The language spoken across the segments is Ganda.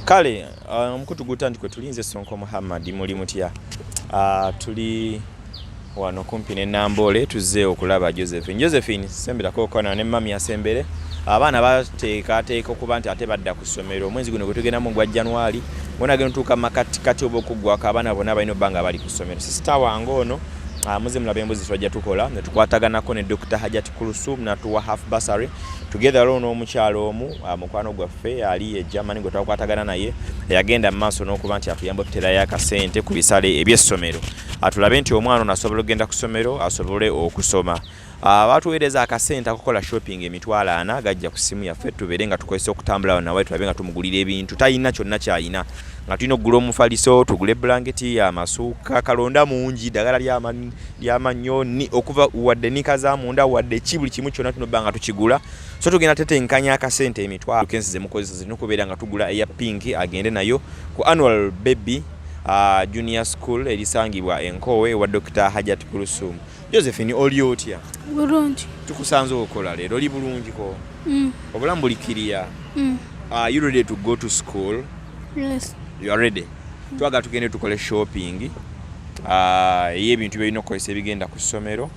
Kale omukutu gutandikwe tulinze Sonko Muhammad muli mutya. Tuli wano kumpi ne Nambole tuzze okulaba Josephine. Josephine sembera kokona ne mami asembere. Abaana bateeka okuba nti ate badda ku ssomero omwezi guno gutugenda mu gwa January bona geno tuka makati kati obokugwa kabana bona balino banga bali ku ssomero. Sister wange ono muze mulabe embuzi twajja tukola ne tukwataganako ne Dr. Hajat Kulusum na tuwa half bursary together alone omukyalo omu mukwano gwaffe ali Germany gwe twakwatagana naye yagenda maaso n'okuba nti atuyamba tutera yakasente ku bisale eby'essomero atulabe nti omwana ono asobola okugenda ku ssomero asobole okusoma. Batuweereza akasente akukola shopping emitwalo 4 gajja ku simu yaffe tubeere nga tukozesa okutambula nawe tulabe nga tumugulira ebintu talina kyonna kyalina nga tulina okugula omufaliso tugule blanketi amasuuka kalonda mungi ddagala ly'amannyo okuva wadde nika za munda wadde buli kimu kyonna tunoba nga tukigula so tugenda tetenkanya akasente emitwalo kensi ze mukozesa zino okubeera nga tugula eya pink agende nayo ku annual baby junior school erisangibwa Enkowe wa Dr. Hajat Kulusum. Josephine oli otya? Bulungi. Tukusanze okola leero oli bulungi ko? Obulamu bulikiriya? Are you ready to go to school? Yes. You are ready? Twaga tugende tukole shopping. Ebintu byino koyese bigenda ku ssomero.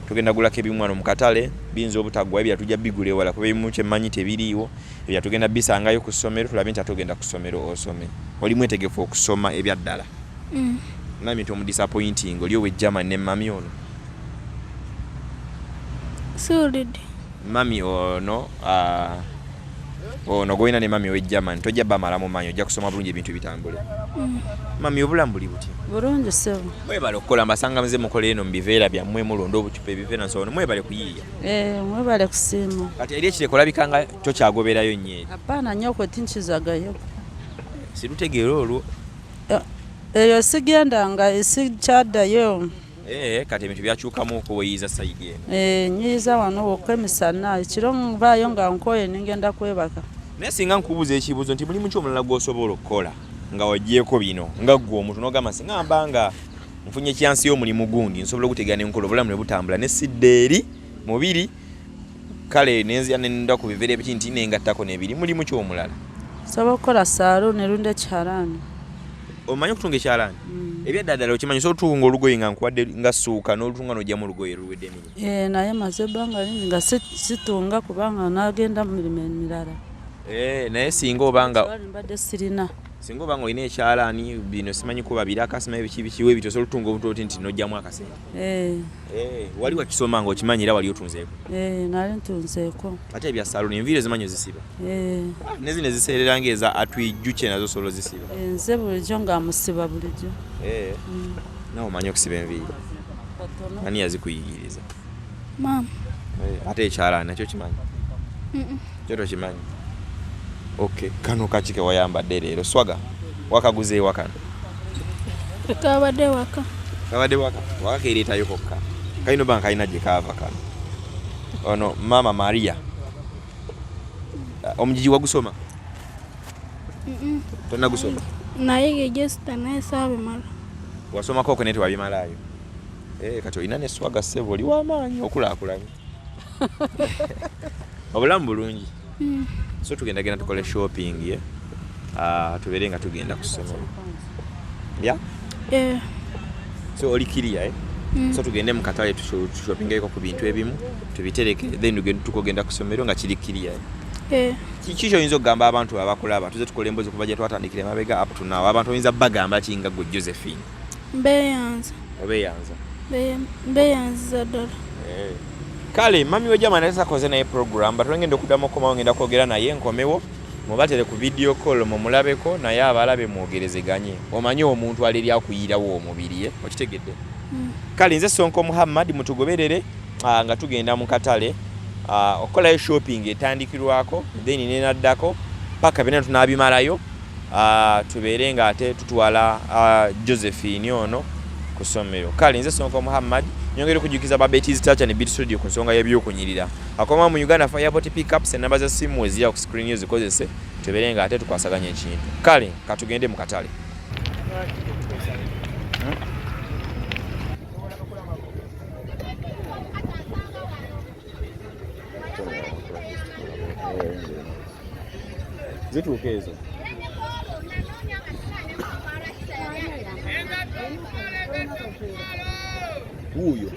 Tugenda gulako ebimwana mu katale binza obutagwa ebya tujja bigule wala kuba ebimu kyemanyi tebiriiwo ebya tugenda bisangayo ku ssomero tulabe nti atogenda ku ssomero osome oli mwetegefu okusoma ebya ddala. Nami tomu disappointing oli owe German ne mami ono. Solid. Mami ono ono goina ne mami owe German tojja bamala mu manyo ojja kusoma bulungi ebintu bitambule. Mami obulamu buli buti? Bulungi sebo. Mwebale okukola mbasanga muze mukole eno mu biveera byammwe mulondo obucupa ebiveera nsono mwebale kuyiiya. Mwebale kusiima. Kati eri ekireko olabikanga kyo kyagoberayo nnyo. Hapana nyoko tinchizagayo. Sirutegeera olwo. Eyo sigendanga esikyaddayo. Kati ebintu byakyukamu ko weyiza sayidi eno. Nyiza wano okwemisana ekiro nvayo nga nkoye ningenda kwebaka. Naye singa nkubuza ekibuzo nti mulimu ky'omulala gw'osobola okukola nga wagyeko bino nga gwe omuntu n'ogamba singamba nga nfunye kyansi y'omulimu gundi nsobola okutegana enkola obulamu ne butambula ne sidde eri mubiri kale nenzira nenda ku biveera ebiti nengattako n'ebiri mulimu ky'omulala. Sobola okukola saalo ne lunda ekyalaani. Omanyi okutunga ekyalaani? Ebyaddala okimanyi so otunga olugoye nga nkuwadde nga ssuuka n'olutunga n'ojjamu olugoye luwedde emirimu. Naye maze ebbanga lingi nga situnga kubanga nagenda mu mirimu emirala. Naye singa obanga mbadde sirina. Singa obanga olina ekyalaani bino simanyi kuba birakasima ebikibikiwe ebyo osobola otunga obutoti nti n'ojjamu akasente. Wali wakisoma nga okimanyi era wali otunzeeko? Nali ntunzeeko. Ate ebya saluni enviiri zimanyi ozisiba? Nezino eziseerera ng'eza atwijjuke nazo osobola ozisiba? Nze bulijjo nga musiba bulijjo. Nawe omanyi okusiba enviiri? Ani yazikuyigiriza? Maama. Ate ekyalaani nakyo kimanyi? Kyo tokimanyi? Okay, kano kachike wayambadde leero swaga wakaguze ewa kano? Kabadde waka. Kabadde waka? Waka keereetayo kokka. Kayino banka kalina gye kaava kano. Ono Mama Maria. Omujiji wagusoma? Tonna gusoma? Naye gesita naye saabimala. Wasomako ko nete wabimalayo? Kati olina ne swaga ssebo oli w'amaanyi okulaakulanye. Obulamu bulungi. So tugenda tukole shopping tubeere nga tugenda ku ssomero. So oli kiriya so tugende mu katale shoppingeko ku bintu ebimu tubitereke then tukogenda ku ssomero nga kiri kiriya. Kiki oyinza okugamba abantu abakulaba tuze tukole emboozi kuba gye twatandikira emabega up to now abantu oyinza bagamba kinga gwe Josephine? Mbeyanza. Obeyanza? Mbeyanza ddala. Kale mami we German alisa koze naye program batulengenda okuddamu okomawo ngenda kwogera naye nkomewo mubatere ku video call mumulabeko naye abalabe mwogerezeganye omanyi omuntu aliri akuyirawo omubiri okitegedde. Kale nze Sonko Muhammad mutugoberere nga tugenda mu katale okolayo shopping etandikirwako then nenaddako paka bena tunabimalayo tubeere nga ate tutwala Josephine ono ku ssomero. Kale nze Sonko Muhammad nyongere kujukiza Babeti's Touch and Beat Studio ku nsonga y'ebyokunyirira akoma mu Uganda Fireport pickups and numbers simu ezira ku screen yo zikozese tubeere nga ate tukwasaganya ekintu. Kale katugende mu katale. Zituuka ezo? Wuuyo.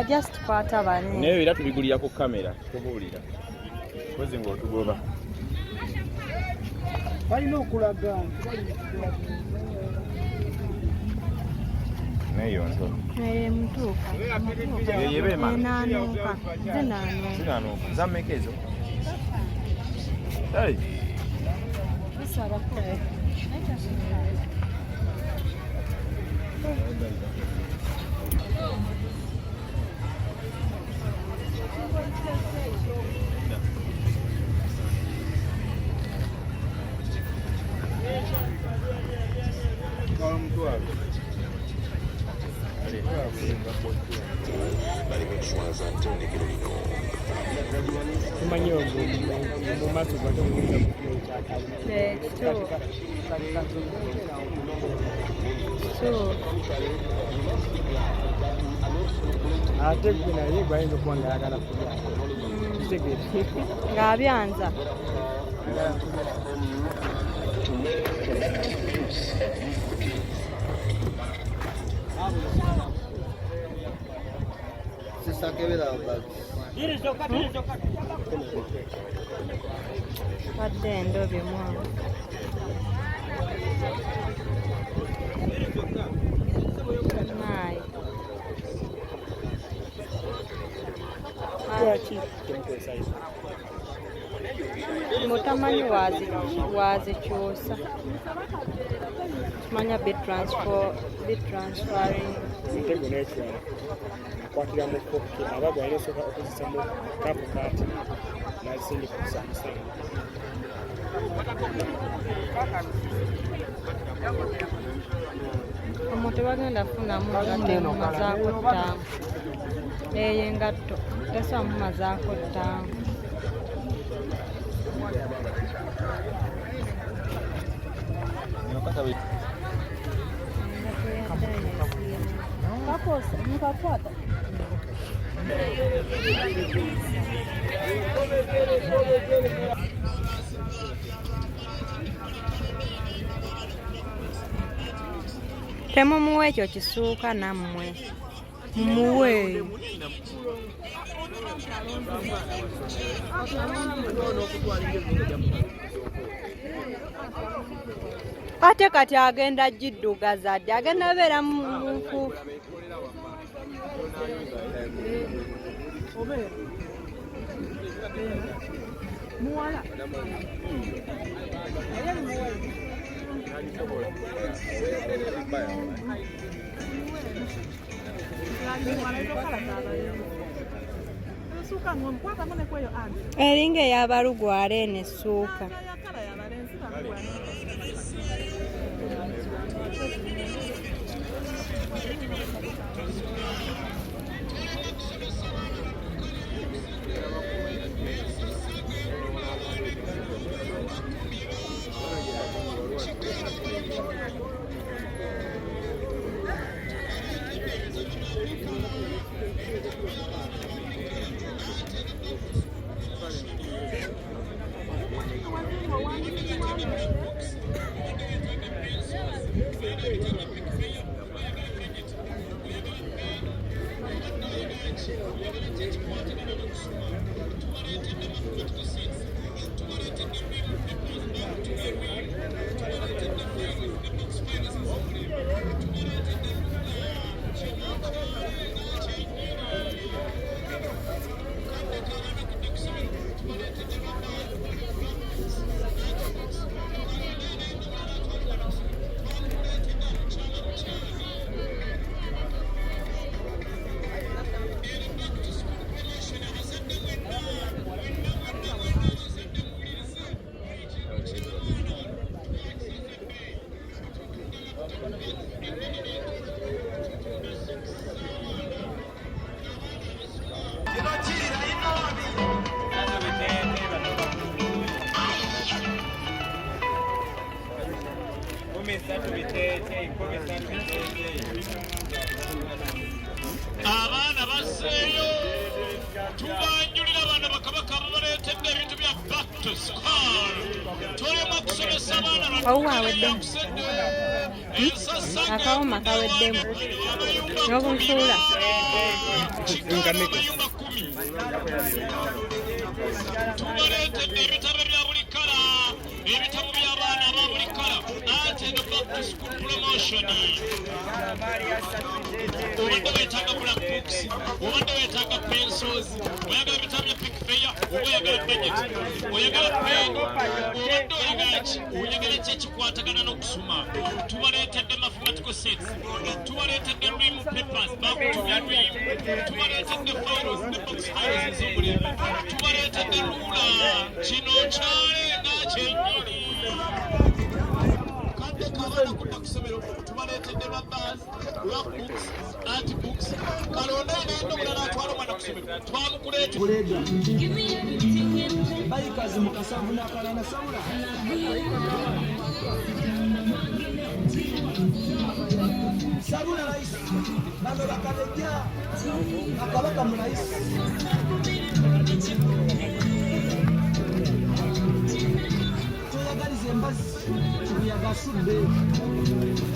Just kwata bane. Naye era tubigulira ku kamera tubuulira. Kozi ng'otugoba. Balina okulaga. Neyo nto. Mutuuka. Yebe mana. Enaanuuka. Zinaanuuka. Zammeka ezo? Hey. Ate gwe naye gwayinza okuba nga ayagala kulya. Ng'abyanza. Wadde endobe mwana. Nayi. Mutamanyi wazikyusa. Kimanya bit transferring. Mutego n'ekirala akwatira mu koke abagwa alina osooka okozesa mu kapu kaati n'azisindika okusamusanga. Omuntu bagenda funamu ngatto mumazaako ttaano. Eyo engatto tesoba mumazaako ttaano. Nkakwata. Temumuwa ekyo kisuuka nammwe. Mumuwe. Ate kati agenda giddugaza ddi agenda beera mu nfuufu. Eringa ey'abalugwala eno essuuka. Abaana basseeyo tubanjulira abaana bakabaka ababaleetedde ebintu bya back to school. Tolema kusomesa abaana bano akawoma kaweddemu n'obunsuula amayumba 10 tubaleetedde ebitabo bya buli kala ebitabo by'abaana aba buli kala ate no back to school promotion obadde weetaaga black books obadde weetaaga pencils oyagala ebitabo bya pick fair oba oyagala budget oyagala pen obadde oyagala ki oyagala ki ekikwatagana n'okusoma tubaleetedde mathematical sets tubaleetedde dream papers bakutumya dream tubaleetedde files ne box files ez'omulembe tubaleetedde lula kino kyale nga kyennyini kadde kabaana kudda ku ssomero tubaleetedde lwabbas lwabbooks antibooks kalonda inaenda omulala atwala omwana ku ssomero twamukuleeta bayikazi mukasavu nakalana sabula sabula rais bano bakabejja akabaka mu rais tuyagaliza embazi kibuyaga asudde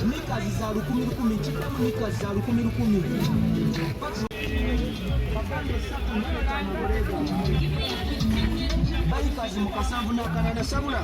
mikazi za 10,000 kiddamu mikazi za 10,000 bayikazi mukasavu nakalana sabula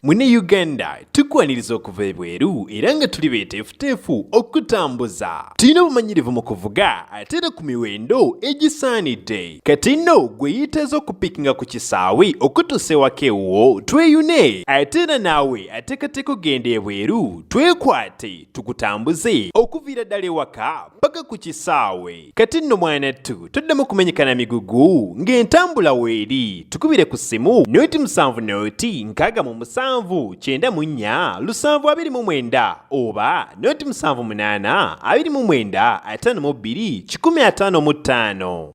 Mune Uganda tukwaniriza okuva ebweru era nga tuli beeteefuteefu okutambuza. Tulina obumanyirivu mu kuvuga ate era ku miwendo egisaanidde. Kati nno gwe yeetaaza okupikinga ku kisaawe okutuusa ewaka ewuwo tweyune ate era naawe ateekateeka okugenda ebweru twekwate tukutambuze okuviira ddala ewaka paka ku kisaawe. Kati nno mwanattu toddamu kumenyekana migugu ng'entambula weeri tukubire ku ssimu noti 7 noti 6 94 729 oba noti 78 29 52 155.